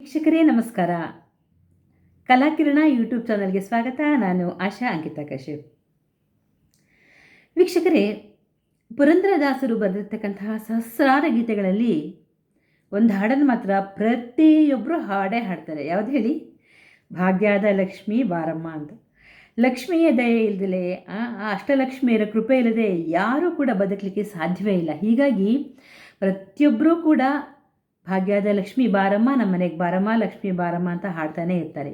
ವೀಕ್ಷಕರೇ ನಮಸ್ಕಾರ. ಕಲಾಕಿರಣ ಯೂಟ್ಯೂಬ್ ಚಾನಲ್ಗೆ ಸ್ವಾಗತ. ನಾನು ಆಶಾ ಅಂಕಿತಾ ಕಶ್ಯಪ್. ವೀಕ್ಷಕರೇ, ಪುರಂದರದಾಸರು ಬರೆದಿರ್ತಕ್ಕಂತಹ ಸಹಸ್ರಾರು ಗೀತೆಗಳಲ್ಲಿ ಒಂದು ಹಾಡನ್ನು ಮಾತ್ರ ಪ್ರತಿಯೊಬ್ಬರು ಹಾಡೇ ಹಾಡ್ತಾರೆ. ಯಾವುದು ಹೇಳಿ? ಭಾಗ್ಯದ ಲಕ್ಷ್ಮೀ ಬಾರಮ್ಮ ಅಂತ. ಲಕ್ಷ್ಮಿಯ ದಯೆ ಇಲ್ಲದೆ, ಆ ಅಷ್ಟಲಕ್ಷ್ಮಿಯರ ಕೃಪೆ ಇಲ್ಲದೆ ಯಾರೂ ಕೂಡ ಬದುಕಲಿಕ್ಕೆ ಸಾಧ್ಯವೇ ಇಲ್ಲ. ಹೀಗಾಗಿ ಪ್ರತಿಯೊಬ್ಬರೂ ಕೂಡ ಭಾಗ್ಯದ ಲಕ್ಷ್ಮೀ ಬಾರಮ್ಮ, ನಮ್ಮ ಮನೆಗೆ ಬಾರಮ್ಮ, ಲಕ್ಷ್ಮೀ ಬಾರಮ್ಮ ಅಂತ ಹಾಡ್ತಾನೆ ಇರ್ತಾರೆ.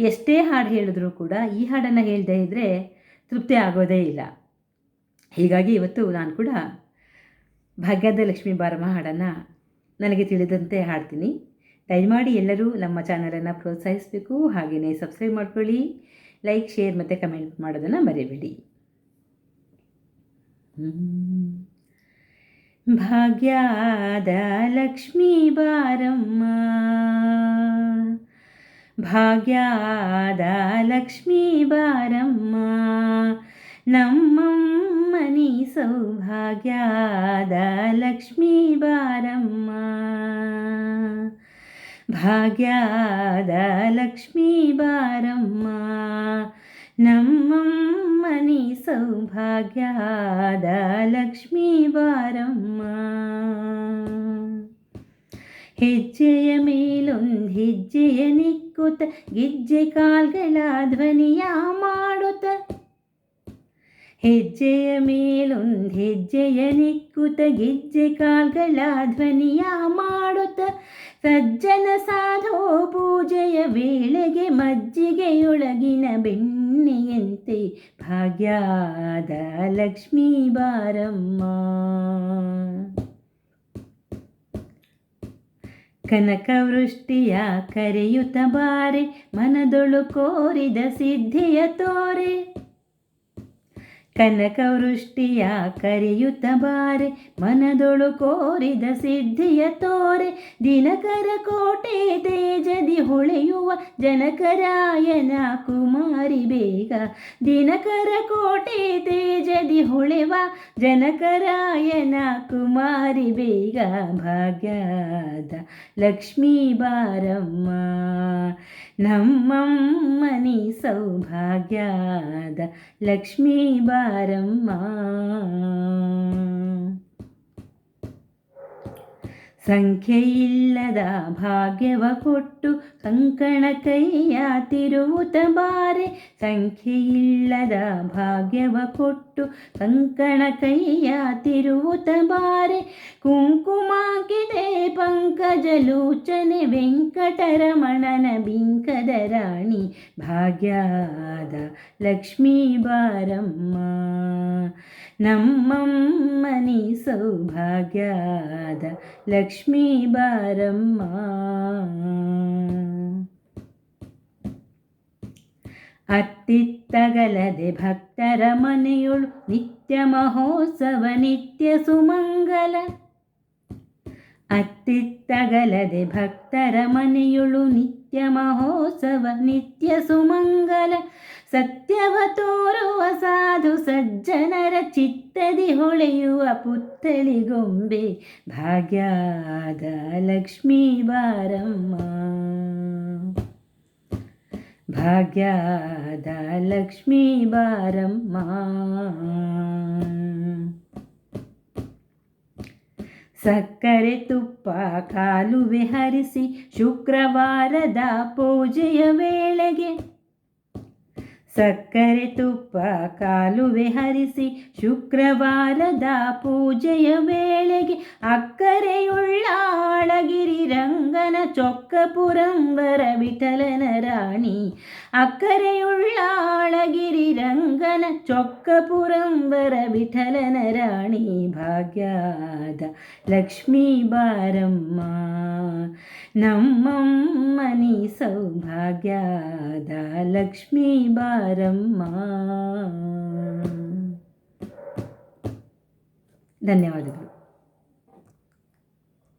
ಎಷ್ಟೇ ಹಾಡು ಹೇಳಿದ್ರೂ ಕೂಡ ಈ ಹಾಡನ್ನು ಹೇಳದೇ ಇದ್ದರೆ ತೃಪ್ತಿ ಆಗೋದೇ ಇಲ್ಲ. ಹೀಗಾಗಿ ಇವತ್ತು ನಾನು ಕೂಡ ಭಾಗ್ಯದ ಲಕ್ಷ್ಮೀ ಬಾರಮ್ಮ ಹಾಡನ್ನು ನನಗೆ ತಿಳಿದಂತೆ ಹಾಡ್ತೀನಿ. ದಯಮಾಡಿ ಎಲ್ಲರೂ ನಮ್ಮ ಚಾನಲನ್ನು ಪ್ರೋತ್ಸಾಹಿಸಬೇಕು. ಹಾಗೆಯೇ ಸಬ್ಸ್ಕ್ರೈಬ್ ಮಾಡ್ಕೊಳ್ಳಿ, ಲೈಕ್, ಶೇರ್ ಮತ್ತು ಕಮೆಂಟ್ ಮಾಡೋದನ್ನು ಮರಿಬೇಡಿ. ಭಾಗ್ಯದ ಲಕ್ಷ್ಮೀ ಬಾರಮ್ಮ, ಭಾಗ್ಯದ ಲಕ್ಷ್ಮೀ ಬಾರಮ್ಮ, ನಮ್ಮಮ್ಮನಿ ಸೌಭಾಗ್ಯದ ಲಕ್ಷ್ಮೀ ಬಾರಮ್ಮ, ಭಾಗ್ಯದ ಲಕ್ಷ್ಮೀ ಬಾರಮ್ಮ, ನಮ್ಮಮ್ಮನಿ ಸೌಭಾಗ್ಯದ ಲಕ್ಷ್ಮೀ ಬಾರಮ್ಮ. ಹೆಜ್ಜೆಯ ಮೇಲೊಂದು ಹೆಜ್ಜೆಯ ನಿಕ್ಕುತ್ತ ಗೆಜ್ಜೆ ಕಾಲ್ಗಳ ಧ್ವನಿಯ ಮಾಡುತ್ತ, ಹೆಜ್ಜೆಯ ಮೇಲೊಂದು ಹೆಜ್ಜೆಯ ನಿಕ್ಕುತ್ತ ಗೆಜ್ಜೆ ಕಾಲ್ಗಳ ಧ್ವನಿಯ ಮಾಡುತ್ತ, ಸಜ್ಜನ ಸಾಧೋ ಪೂಜೆಯ ವೇಳೆಗೆ ಮಜ್ಜಿಗೆಯೊಳಗಿನ ಬೆಣ್ಣೆಯಂತೆ ಭಾಗ್ಯದ ಲಕ್ಷ್ಮೀ ಬಾರಮ್ಮ. ಕನಕವೃಷ್ಟಿಯ ಕರೆಯುತ್ತ ಬಾರೆ, ಮನದೊಳು ಕೋರಿದ ಸಿದ್ಧಿಯ ತೋರೆ, ಕನಕವೃಷ್ಟಿಯ ಕರೆಯುತ್ತ ಬಾರೆ, ಮನದೊಳು ಕೋರಿದ ಸಿದ್ಧಿಯ ತೋರೆ, ದಿನಕರ ಕೋಟೆ ತೇಜದಿ ಹೊಳೆಯುವ ಜನಕರಾಯನ ಕುಮಾರಿ ಬೇಗ, ದಿನಕರ ಕೋಟೆ ತೇಜದಿ ಹೊಳೆವ ಜನಕರಾಯನ ಕುಮಾರಿ ಬೇಗ, ಭಾಗ್ಯದ ಲಕ್ಷ್ಮೀ ಬಾರಮ್ಮ, ನಮ್ಮಮ್ಮನಿ ಸೌಭಾಗ್ಯದ ಲಕ್ಷ್ಮೀ ಬಾರಮ್ಮ. ಸಂಖ್ಯೆಯಿಲ್ಲದ ಭಾಗ್ಯವ ಕೊಟ್ಟು ಕಂಕಣ ಕೈಯ ತಿರುವುತ ಬಾರೆ, ಸಂಖ್ಯೆಯಿಲ್ಲದ ಭಾಗ್ಯವ ಕೊಟ್ಟು ಕಂಕಣ ಕೈಯ ತಿರುವುತ ಬಾರೆ, ಕುಂಕುಮಾಕಿದೆ ಪಂಕಜಲೋಚನೆ ವೆಂಕಟರಮಣನ ಬಿಂಕದ ರಾಣಿ, ಭಾಗ್ಯದ ಲಕ್ಷ್ಮೀ ಬಾರಮ್ಮ, ನಮ್ಮಮ್ಮನಿ ಸೌಭಾಗ್ಯದ ಲಕ್ಷ್ಮೀ ಬಾರಮ್ಮ. ಅತ್ತಿತ್ತಗಲದೆ ಭಕ್ತರ ಮನೆಯೊಳು ನಿತ್ಯ ಮಹೋತ್ಸವ ನಿತ್ಯ ಸುಮಂಗಲ, ಅತ್ತಿತ್ತಗಲದೆ ಭಕ್ತರ ಮನೆಯೊಳು ನಿತ್ಯ ಮಹೋತ್ಸವ ನಿತ್ಯ ಸುಮಂಗಲ, ಸತ್ಯವ ತೋರುವ ಸಾಧು ಸಜ್ಜನರ ಚಿತ್ತದಿ ಹೊಳೆಯುವ ಪುತ್ತಳಿಗೊಂಬೆ, ಭಾಗ್ಯದ ಲಕ್ಷ್ಮೀ ಬಾರಮ್ಮ, ಭಾಗ್ಯದ ಲಕ್ಷ್ಮೀ ಬಾರಮ್ಮ. ಸಕ್ಕರೆ ತುಪ್ಪ ಕಾಲುವೆ ಹರಿಸಿ ಶುಕ್ರವಾರದ ಪೂಜೆಯ ವೇಳೆಗೆ, ಸಕ್ಕರೆ ತುಪ್ಪ ಕಾಲುವೆ ಹರಿಸಿ ಶುಕ್ರವಾರದ ಪೂಜೆಯ ವೇಳೆಗೆ, ಅಕ್ಕರೆಯುಳ್ಳ ಅಳಗಿರಿ ರಂಗನ ಚೊಕ್ಕ ಪುರಂದರ ವಿಠಲನ ರಾಣಿ, ಅಕ್ಕರೆಯುಳ್ಳ ಅಳಗಿರಿ ರಂಗನ ಚೊಕ್ಕ ಪುರಂದರ ವಿಠಲನ ರಾಣಿ, ಭಾಗ್ಯದ ಲಕ್ಷ್ಮೀ ಬಾರಮ್ಮ, ನಮ್ಮಮ್ಮನಿ ಸೌಭಾಗ್ಯದ ಲಕ್ಷ್ಮೀ ಬಾರಮ್ಮ. ಧನ್ಯವಾದಗಳು.